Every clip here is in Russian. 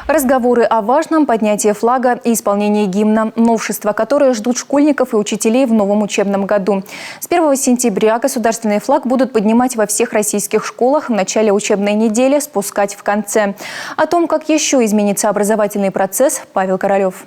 Разговоры о важном, поднятии флага и исполнении гимна. Новшества, которые ждут школьников и учителей в новом учебном году. С 1 сентября государственный флаг будут поднимать во всех российских школах в начале учебной недели, спускать в конце. О том, как еще изменится образовательный процесс, Павел Королев.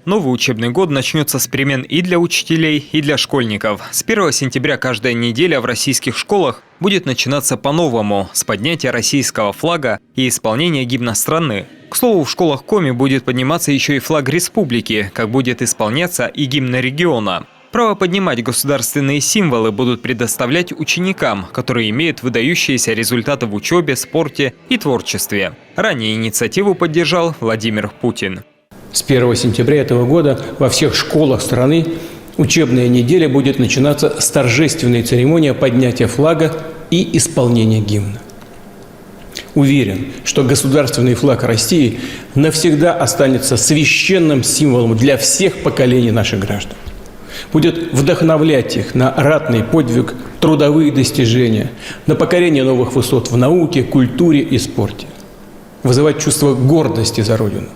Новый учебный год начнется с перемен и для учителей, и для школьников. С 1 сентября каждая неделя в российских школах будет начинаться по-новому, с поднятия российского флага и исполнения гимна страны. К слову, в школах Коми будет подниматься еще и флаг республики, как будет исполняться и гимн региона. Право поднимать государственные символы будут предоставлять ученикам, которые имеют выдающиеся результаты в учебе, спорте и творчестве. Ранее инициативу поддержал Владимир Путин. С 1 сентября этого года во всех школах страны учебная неделя будет начинаться с торжественной церемонии поднятия флага и исполнения гимна. Уверен, что государственный флаг России навсегда останется священным символом для всех поколений наших граждан. Будет вдохновлять их на ратный подвиг, трудовые достижения, на покорение новых высот в науке, культуре и спорте. Вызывать чувство гордости за Родину.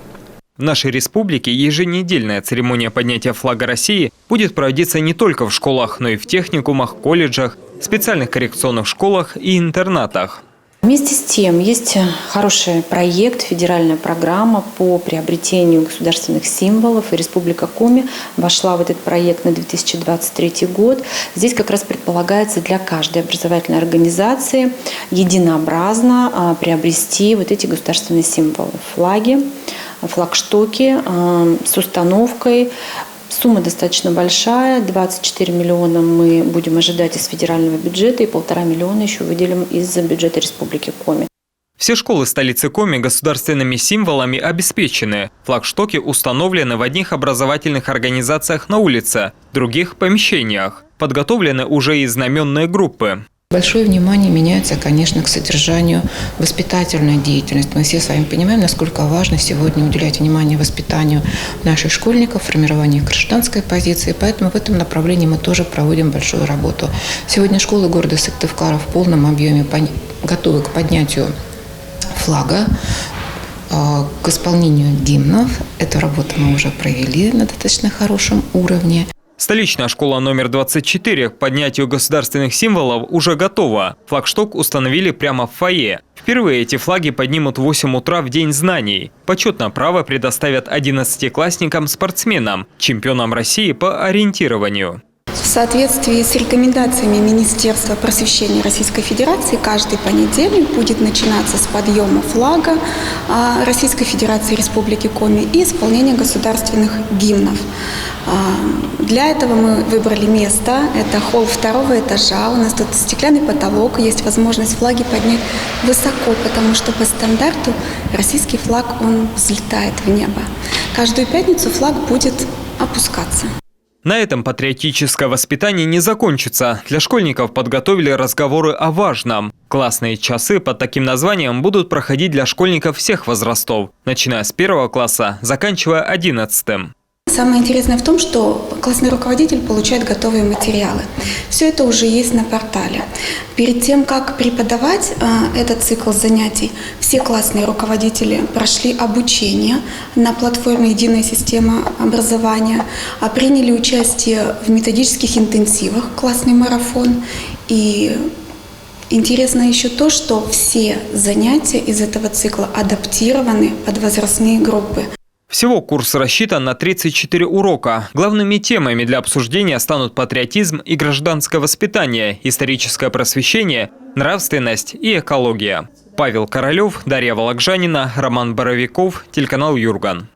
В нашей республике еженедельная церемония поднятия флага России будет проводиться не только в школах, но и в техникумах, колледжах, специальных коррекционных школах и интернатах. Вместе с тем, есть хороший проект, федеральная программа по приобретению государственных символов. И Республика Коми вошла в этот проект на 2023 год. Здесь как раз предполагается для каждой образовательной организации единообразно приобрести вот эти государственные символы. Флаги, флагштоки с установкой. Сумма достаточно большая, 24 миллиона мы будем ожидать из федерального бюджета и 1,5 миллиона еще выделим из бюджета Республики Коми. Все школы столицы Коми государственными символами обеспечены. Флагштоки установлены в одних образовательных организациях на улице, в других помещениях. Подготовлены уже и знаменные группы. Большое внимание меняется, конечно, к содержанию воспитательной деятельности. Мы все с вами понимаем, насколько важно сегодня уделять внимание воспитанию наших школьников, формированию гражданской позиции. Поэтому в этом направлении мы тоже проводим большую работу. Сегодня школы города Сыктывкара в полном объеме готовы к поднятию флага, к исполнению гимнов. Эту работу мы уже провели на достаточно хорошем уровне. Столичная школа номер 24 к поднятию государственных символов уже готова. Флагшток установили прямо в фойе. Впервые эти флаги поднимут в 8 утра в День знаний. Почетное право предоставят 11-классникам-спортсменам, чемпионам России по ориентированию. В соответствии с рекомендациями Министерства просвещения Российской Федерации, каждый понедельник будет начинаться с подъема флага Российской Федерации Республики Коми и исполнения государственных гимнов. Для этого мы выбрали место. Это холл 2-го этажа. У нас тут стеклянный потолок. Есть возможность флаги поднять высоко, потому что по стандарту российский флаг, он взлетает в небо. Каждую пятницу флаг будет опускаться. На этом патриотическое воспитание не закончится. Для школьников подготовили разговоры о важном. Классные часы под таким названием будут проходить для школьников всех возрастов, начиная с 1 класса, заканчивая 11-м. Самое интересное в том, что классный руководитель получает готовые материалы. Все это уже есть на портале. Перед тем, как преподавать этот цикл занятий, все классные руководители прошли обучение на платформе «Единая система образования», приняли участие в методических интенсивах «Классный марафон». И интересно еще то, что все занятия из этого цикла адаптированы под возрастные группы. Всего курс рассчитан на 34 урока. Главными темами для обсуждения станут патриотизм и гражданское воспитание, историческое просвещение, нравственность и экология. Павел Королев, Дарья Вологжанина, Роман Боровиков, телеканал Юрган.